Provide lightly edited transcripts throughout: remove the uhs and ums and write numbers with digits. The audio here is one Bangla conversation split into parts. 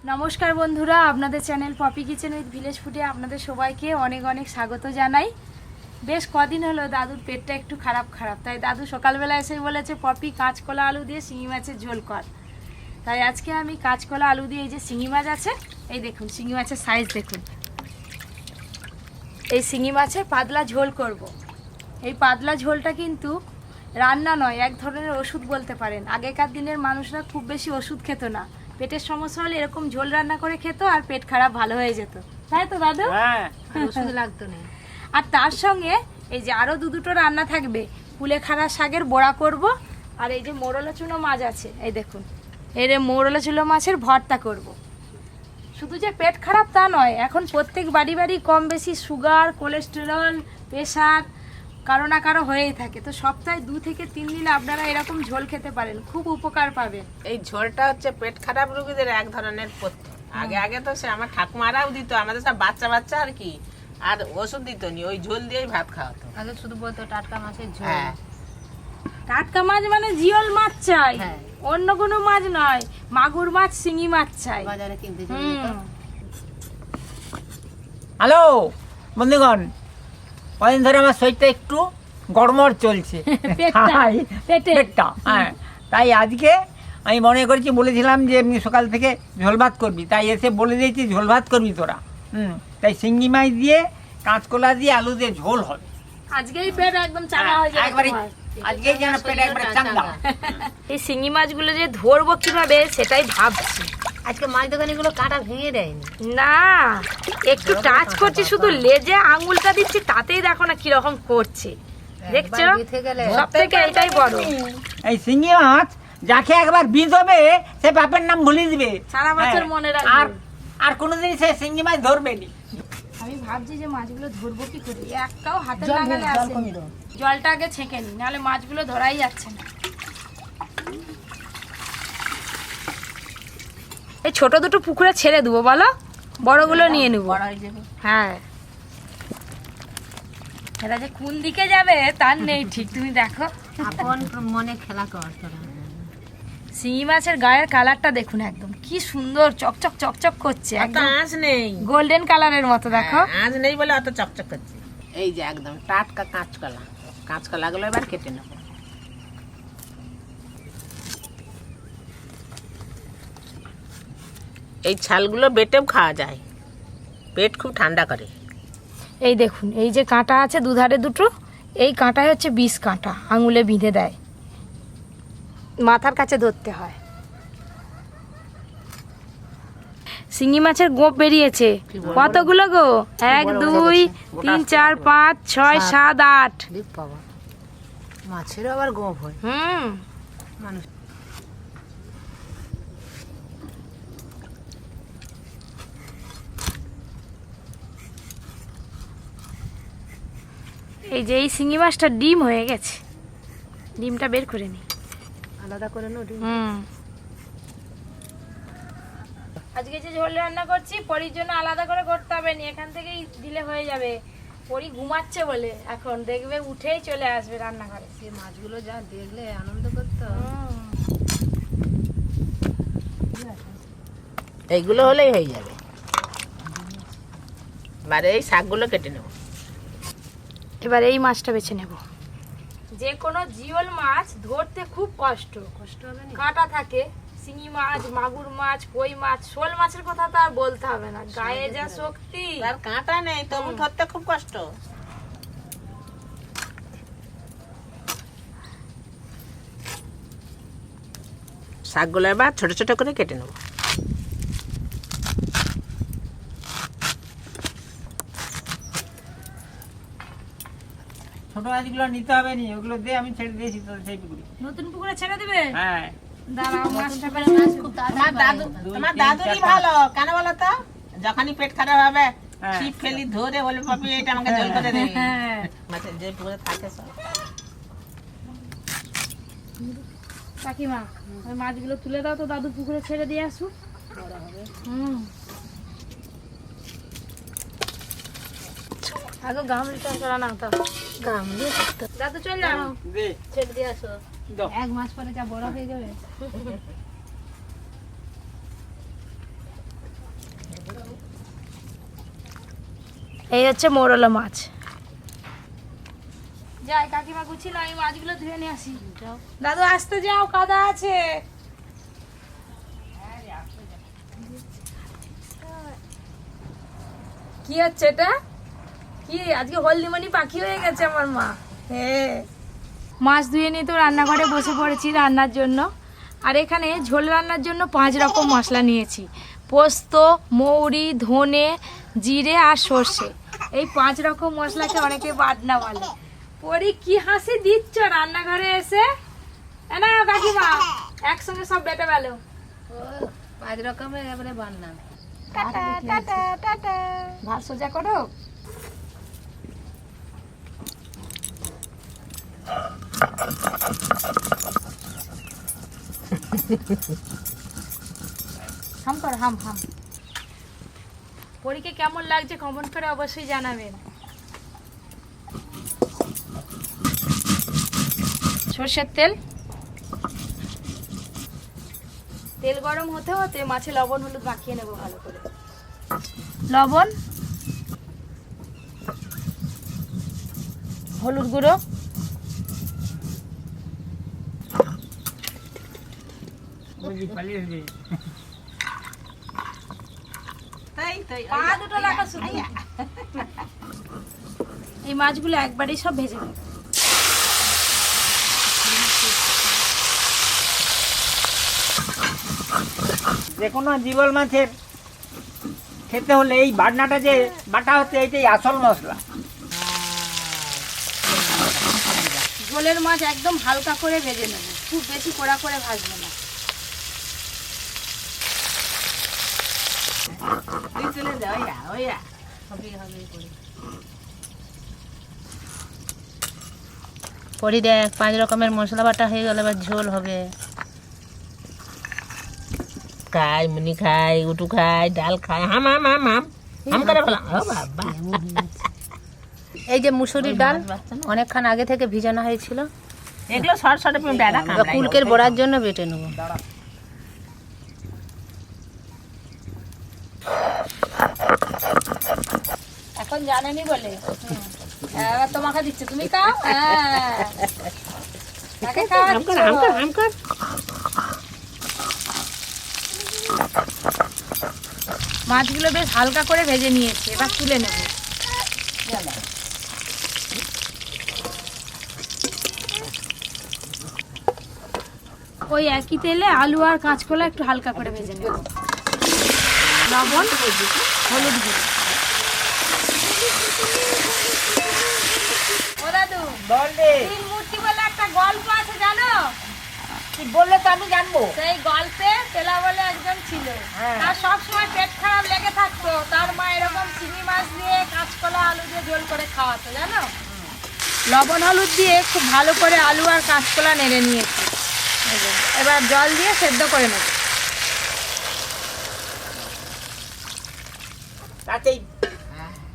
নমস্কার বন্ধুরা, আপনাদের channel Poppy kitchen with village ফুডে আপনাদের সবাইকে অনেক অনেক স্বাগত জানাই। বেশ কদিন হলো দাদুর পেটটা একটু খারাপ তাই দাদু সকালবেলা এসে বলেছে পপি কাঁচকলা আলু দিয়ে শিঙি মাছের ঝোল কর। তাই আজকে আমি কাঁচকলা আলু দিয়ে এই যে শিঙি মাছ আছে, এই দেখুন শিঙি মাছের সাইজ দেখুন, এই শিঙি মাছের পাতলা ঝোল করব। এই পাতলা ঝোলটা কিন্তু রান্না নয়, এক ধরনের ওষুধ বলতে পারেন। আগেকার দিনের মানুষরা খুব বেশি ওষুধ খেত না, পেটের সমস্যা হলে এরকম ঝোল রান্না করে খেত আর পেট খারাপ ভালো হয়ে যেত, তাই তো দাদু? ওষুধ লাগতো না। আর তার সঙ্গে এই যে আরো দুটো রান্না থাকবে, কুলেখাড়া শাকের বড়া করব, আর এই যে মোরলা চুনো মাছ আছে, এই দেখুন এর মোরলা চুনো মাছের ভর্তা করব। শুধু যে পেট খারাপ তা নয়, এখন প্রত্যেক বাড়ি বাড়ি কম বেশি সুগার, কোলেস্টেরল, প্রেশার কারো না কারো হয়েই থাকে। তো সপ্তাহে 2 থেকে 3 দিন আপনারা এরকম ঝোল খেতে পারেন, খুব উপকার পাবেন। এই ঝোলটা হচ্ছে পেট খারাপ রোগীদের এক ধরনের পথ্য। আগে তো সে আমার ঠাকুমারাও দিত, আমাদের সব বাচ্চা আর কি, আর ওষুধ দিত নি, ওই ঝোল দিয়েই ভাত খাওয়াতো। আগে শুধু বলতো টাটকা মাছের ঝোল। হ্যাঁ, টাটকা মাছ মানে জিওল মাছ চাই, হ্যাঁ। অন্য কোনো মাছ নয়, মাগুর মাছ, শিঙি মাছ চাই। বাজারে কিনতে হ্যালো বন্ধুগণ, কদিন ধরে আমার শরীরটা একটু গড়মড় চলছে পেটটা, হ্যাঁ। তাই আজকে আমি মনে করেছি, বলেছিলাম যে এমনি সকাল থেকে ঝোল ভাত করবি, তাই এসে বলে দিয়েছি ঝোল ভাত করবি তোরা। তাই শিঙ্গি মাছ দিয়ে কাঁচকলা দিয়ে আলু দিয়ে ঝোল হবে। আজকেই পেট একদম চাঙ্গা হয়ে যাবে একবারে তোমার। আজকেই যেন পেট একবারে চাঙ্গা। এই শিঙি মাছগুলো যে ধরবো কিভাবে সেটাই ভাবছি। আজকে মাছ দোকানিগুলো কাঁটা ভেঙে দেয়নি। না, একটু টাচ করছি, শুধু লেজে আঙুলটা দিচ্ছি, তাতেই দেখো না কিরকম করছে, দেখছো? সব থেকে এটাই বড়। এই শিঙ্গি মাছ যাকে একবার বীজ হবে সে বাপের নাম ভুলে দিবে, সারা বছর মনে রাখবে। আর কোনোদিন সে শিঙ্গি মাছ ধরবে নি। আমি ভাবছি যে মাছগুলো ধরবো কি করে, একটাও হাতে লাগালে আসে। জলটা আগে ছেঁকে নি, নাহলে মাছগুলো ধরাই যাচ্ছে না। এই ছোট দুটো পুকুরে ছেড়ে দেবো বলো, বড়গুলো নিয়ে নেবো। হ্যাঁ, এরা যে কোন দিকে যাবে তার নেই ঠিক, তুমি দেখো। আপন মনে খেলা কর। শিঙি মাছের গায়ের কালারটা দেখুন, একদম কি সুন্দর চকচক চকচক করছে, একদম আঁচ নেই, গোল্ডেন কালারের মতো। দেখো আঁচ নেই বলে অত চকচক করছে। এই যে একদম টাটকা কাঁচকলা গুলো এবার কেটে নেবো। এই ছালগুলো বেটেও খাওয়া যায়, পেট খুব ঠান্ডা করে। এই দেখুন, এই যে কাঁটা আছে দুধারে দুটো, এই কাঁটাই হচ্ছে বিষ কাঁটা, আঙুলে বিঁধে দেয়, মাথার কাছে ধরতে হয়। শিঙি মাছের গোপ বেরিয়েছে কতগুলো গো, 1 2 3 4 5 6 7 8। বাবা, মাছেরও আবার গোপ হয়। মানুষ এই যে এই শিঙি মাছটা ডিম হয়ে গেছে, ডিমটা বের করে নি, আলাদা করে নো। আজকে যে ঝোল রান্না করছি পরির জন্য আলাদা করে করতে হবে না, এখান থেকেই দিলে হয়ে যাবে। পরি ঘুমাচ্ছে বলে এখন দেখবে উঠেই চলে আসবে রান্নাঘরে। সে মাছগুলো যা দেখলে আনন্দ করতো। এইগুলো হলেই হয়ে যাবে। এবারে এই শাকগুলো কেটে নেব। এবার এই মাছটা বেছে নেব। যে কোনো জিওল মাছ ধরতে খুব কষ্ট হবে না, কাঁটা থাকে। শিঙি মাছ, মাগুর মাছ, কই মাছ, শোল মাছের কথা তো আর বলতে হবে না, গায়ে যা শক্তি। আর কাঁটা নেই তবু ধরতে খুব কষ্ট। শাকগুলো এবার ছোট ছোট করে কেটে নেব। ছোট মাছগুলো নিতে হবে নি, ওগুলো দিয়ে আমি ছেড়ে দিয়েছি তো সেই পুকুরে। নতুন পুকুরে ছেড়ে দিবে? হ্যাঁ, দাঁড়াও, মাছটা তোমার দাদুরই ভালো, কেন বলো তো? যখনই পেট খারাপ হবে ছিপ ফেলি ধরে বলে পপি এটা আমাকে জল করে দে। মাছের যে পুকুরে থাকে সব। কাকিমা, ওই মাছগুলো তুলে দাও তো, দাদু পুকুরে ছেড়ে দিয়ে আসুক। আগে গামলিটা করা না তো, গামলি দাদু চল যাও, ছেড়ে দিয়ে আসো। 1 মাস পরে যা বড় হয়ে যাবে। এই হচ্ছে মোরলা মাছ। যাই কাকিমা গুছিল, আমি মাছগুলো ধুয়ে নিয়ে আসি। দাদু আসতে যাও, কাদা আছে। কি হচ্ছে এটা? কি আজকে হলদিমণি পাখি হয়ে গেছে আমার মা। হ্যাঁ, মাছ ধুয়ে নিয়ে তো রান্নাঘরে বসে পড়েছি রান্নার জন্য। আর এখানে ঝোল রান্নার জন্য 5 রকম মশলা নিয়েছি। পোস্ত, মৌরি, ধনে, জিরে আর সর্ষে। এই 5 রকম মশলাকে অনেকে বাটনা বলে। পরি কি হাসি দিচ্ছ রান্নাঘরে এসে? না কাকিমা একসঙ্গে সব বেটে গেল। 5 রকমের এবারে বান্না। Tata tata tata. ভাত সোজা করো। হাম কর, হাম হাম। পরীকে কেমন লাগছে কমেন্ট করে অবশ্যই জানাবেন। সরষের তেল, তেল গরম হতে হতে মাছে লবণ হলুদ মাখিয়ে নেব ভালো করে। লবণ, হলুদ গুঁড়ো, পা দুটো রাখা শুধু। এই মাছগুলো একবারেই সব ভেজে নেব। যে কোনো জীবল মাছের খেতে হলে এই বাটনাটা যে বাটা হচ্ছে এইটাই আসল মশলা। ঝোলের মাছ একদম হালকা করে ভেজে নেব, খুব বেশি কড়া করে ভাজবো না। চলে যাও, ওইয়া পরি দেখ 5 রকমের মশলা বাটা হয়ে গেল, এবার ঝোল হবে। খাই, মুনি খাই, উটু খাই, ডাল খাই, হাম হাম হাম হাম হাম করে ফেলা। ও বাবা, এই যে মুসুরির ডাল অনেকক্ষণ আগে থেকে ভিজানো হয়েছিল, এগুলো শর্ট শর্ট বেড়া কামড়ায়। কুলকের বড়ার জন্য বেটে নেব। এখন জানেনি বলে এবার তোমাকে দিচ্ছে, তুমি খাও। হ্যাঁ, তাকে খাওয়াচ্ছ। হাম কর। মাছগুলো বেশ হালকা করে ভেজে নিয়েছি, এবার তুলে নেব। ওই একই তেলে আলু আর কাঁচকলা একটু হালকা করে ভেজে নেব। লবণ, হলুদ গুঁড়ো। ও দাদু, তিন মূর্তি বলে একটা গল্প আছে জানো? বললে তো আমি জানবো। সেই গল্পে তেলা বলে একজন ছিল, তার সবসময় পেট খারাপ লেগে থাকতো। তার মা এরকম চিংড়ি মাছ দিয়ে কাঁচকলা আলু দিয়ে ঝোল করে খাওয়াতো জানো। লবণ হলুদ দিয়ে খুব ভালো করে আলু আর কাঁচকলা নেড়ে নিয়েছি। এবার জল দিয়ে সেদ্ধ করে নেব।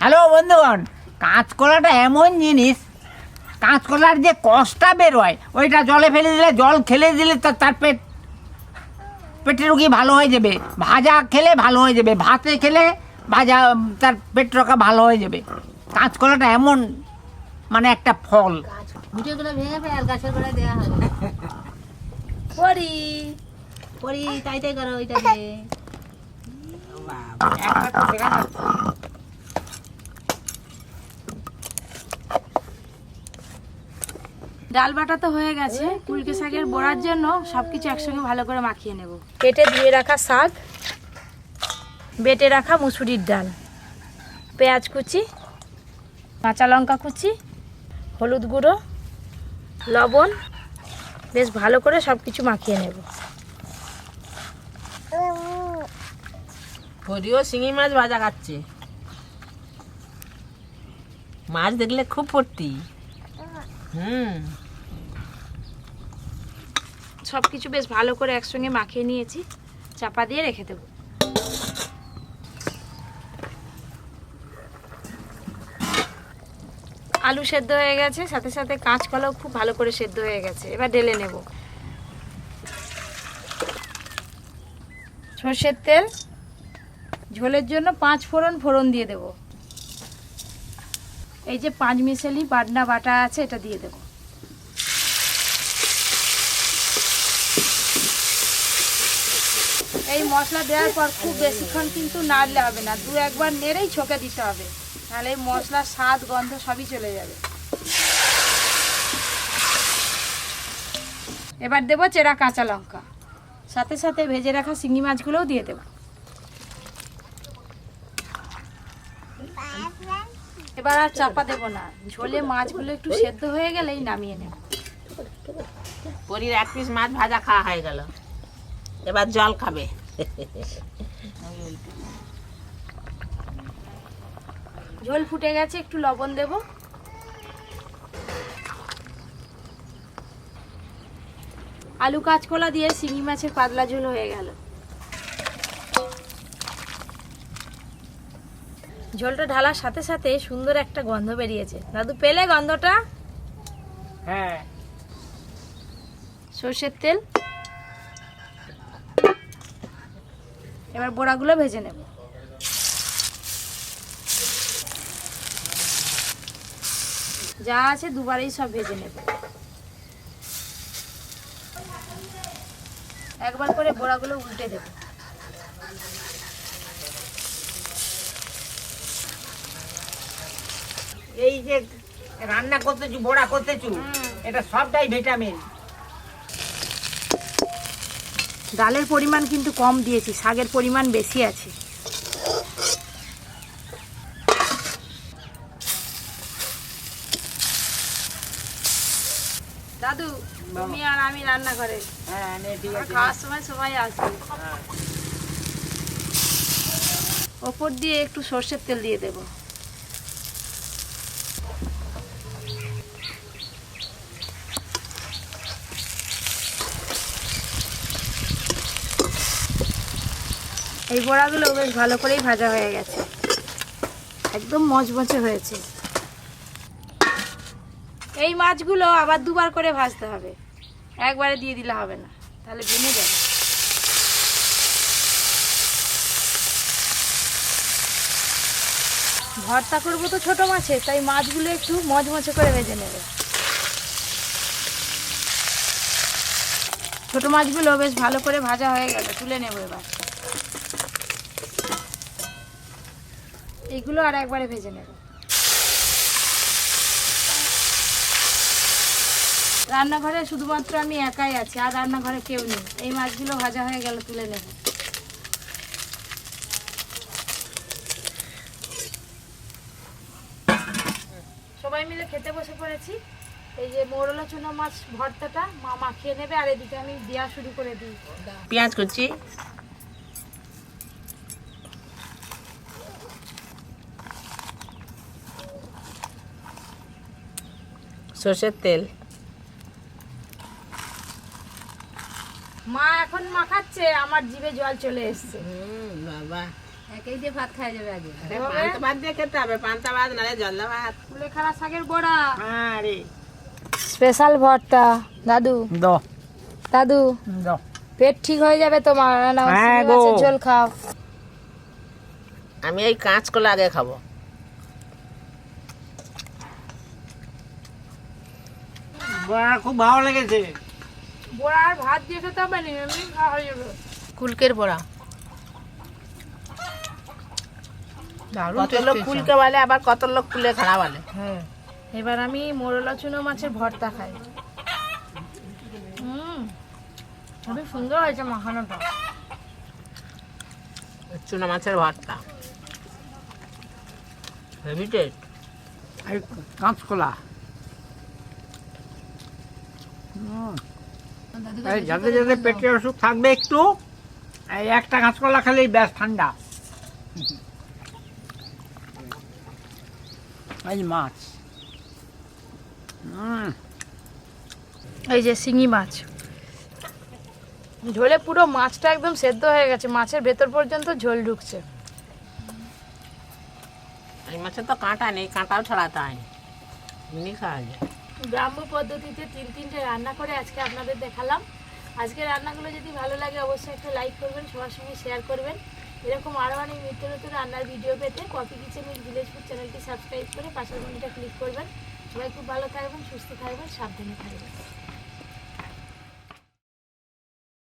হ্যালো বন্ধুগণ, কাঁচকলাটা এমন জিনিস, কাঁচকলার যে কষটা বেরোয় ওইটা জলে ফেলে দিলে, জল খেলে দিলে তার পেটের রোগী ভালো হয়ে যাবে। ভাজা খেলে ভালো হয়ে যাবে, ভাতে খেলে ভাজা তার পেট রোগা ভালো হয়ে যাবে। কাঁচকলাটা এমন মানে একটা ফল। মুঠোগুলো ভেঙে আর গাছের গোড়ায় দেওয়া হবে। পরি পরি তাই তাই করো ওইটা দিয়ে। ডাল বাটা তো হয়ে গেছে। কুলকে শাকের বড়ার জন্য সবকিছু একসঙ্গে ভালো করে মাখিয়ে নেব। কেটে ধুয়ে রাখা শাক, বেটে রাখা মুসুরির ডাল, পেঁয়াজ কুচি, কাঁচা লঙ্কা কুচি, হলুদ গুঁড়ো, লবণ, বেশ ভালো করে সব কিছু মাখিয়ে নেব। পরিও শিঙি মাছ ভাজা খাচ্ছে। মাছ দেখলে খুব ফুর্তি। সব কিছু বেশ ভালো করে একসঙ্গে মাখিয়ে নিয়েছি, চাপা দিয়ে রেখে দেব। আলু সেদ্ধ হয়ে গেছে, সাথে সাথে কাঁচকলাও খুব ভালো করে সেদ্ধ হয়ে গেছে। এবার ঢেলে নেব। সর্ষের তেল, ঝোলের জন্য 5 ফোড়ন দিয়ে দেব। এই যে 5 মিশালি বাটনা বাটা আছে এটা দিয়ে দেবো। এই মশলা দেওয়ার পর খুব বেশিক্ষণ কিন্তু নাড়লে হবে না, 2-1 নেড়েই ছকে দিতে হবে, নাহলে এই মশলার স্বাদ গন্ধ সবই চলে যাবে। এবার দেবো চেরা কাঁচা লঙ্কা, সাথে সাথে ভেজে রাখা শিঙি মাছগুলোও দিয়ে দেবো। এবার আর চাপা দেবো না, ঝোলে মাছগুলো একটু সেদ্ধ হয়ে গেলেই নামিয়ে নেব। পরির 1 পিস মাছ ভাজা খাওয়া হয়ে গেল, এবার জল খাবে। ঝোল ফুটে গেছে, একটু লবণ দেব। আলু কাঁচকলা দিয়ে শিঙি মাছের পাতলা ঝোল হয়ে গেল। ঝোলটা ঢালার সাথে সাথে সুন্দর একটা গন্ধ বেরিয়েছে। দাদু পেলে গন্ধটা? হ্যাঁ। সর্ষের তেল, এবার বড়াগুলো ভেজে নেব। যা আছে দুবারেই সব ভেজে নেব। একবার করে বড়াগুলো উল্টে দেব। এই যে রান্না করতেছু, বড়া করতেছু, এটা সবটাই ভিটামিন। ডালের পরিমাণ কিন্তু কম দিয়েছি, শাকের পরিমাণ বেশি আছে। দাদু তুমি আর আমি রান্না করে হ্যাঁ, ঠিক আছে। খাওয়ার সময় সবাই আসবে। ওপর দিয়ে একটু সর্ষের তেল দিয়ে দেব। এই বড়াগুলো বেশ ভালো করেই ভাজা হয়ে গেছে, একদম মচমচে হয়েছে। এই মাছগুলো আবার 2বার করে ভাজতে হবে, একবারে দিয়ে দিলে হবে না, তাহলে ভেঙে যাবে। ভর্তা করবো তো ছোট মাছে, তাই মাছগুলো একটু মচমচে করে ভেজে নেবে। ছোট মাছগুলো বেশ ভালো করে ভাজা হয়ে গেল, তুলে নেব এবার। এইগুলো আর একবারে ভেজে নেব। রান্নাঘরে শুধুমাত্র আমি একাই আছি, আর রান্নাঘরে কেউ নেই। এই মাছগুলো ভাজা হয়ে গেল, তুলে নেব। সবাই মিলে খেতে বসে পড়েছি। এই যে মোরলা চুনা মাছ ভর্তাটা মা মাখিয়ে নেবে, আর এদিকে আমি দেওয়া শুরু করে দিই। পেঁয়াজ কুচি, সর্ষের তেল, মা এখন মাখাচ্ছে, আমার জিভে জল চলে এসছে। বাবা একেই দিয়ে ভাত খাওয়া যাবে আগে। পান্তা ভাত দিয়ে খেতে হবে, পান্তা ভাত নালে জল ভাত। কুলেখাড়া শাকের বড়া, হ্যাঁ রে, স্পেশাল ভর্তা। দাদু দাও দাদু দাও। পেট ঠিক হয়ে যাবে তোমার, না হ্যাঁ শিঙি মাছের গো। ঝোল খাও। আমি এই কাঁচকলা আগে খাবো। বড়া খুব ভালো লেগেছে। বড়া আর ভাত দিয়ে খেতে হবে না, এমনি খাওয়া হয়ে যাবে। কুলকের বড়া দারুণ কত লোক কুলকে বলে, আবার কত লোক কুলে খাড়া বলে। হ্যাঁ, এবার আমি মোরলা চুনো মাছের ভর্তা খাই। খুবই সুন্দর হয়েছে মাখানোটা। চুনা মাছের ভর্তা হেভি টেস্ট। এই কাঁচকলা, এই যাতে যাতে পেটের অসুখ থাকবে একটু, এই একটা কাঁচকলা খেলেই ব্যাস ঠান্ডা। এই মাছ, এই যে শিঙি মাছ, ঝোলে পুরো মাছটা একদম সেদ্ধ হয়ে গেছে, মাছের ভেতর পর্যন্ত ঝোল ঢুকছে। এই মাছের তো কাঁটা নেই, কাঁটাও ছড়াতে হয়, এমনি খাওয়া যায়। গ্রাম্য পদ্ধতিতে 3-3টে রান্না করে আজকে আপনাদের দেখালাম। আজকে রান্নাগুলো যদি ভালো লাগে অবশ্যই একটা লাইক করবেন, সবার সঙ্গে শেয়ার করবেন এরকম আরও অনেক নিত্য নতুন রান্নার ভিডিও পেতে Poppy kitchen with village food চ্যানেলটি সাবস্ক্রাইব করে পাশের ঘন্টিটা ক্লিক করবেন। সবাই খুব ভালো থাকবেন, সুস্থ থাকবেন, সাবধানে থাকবেন।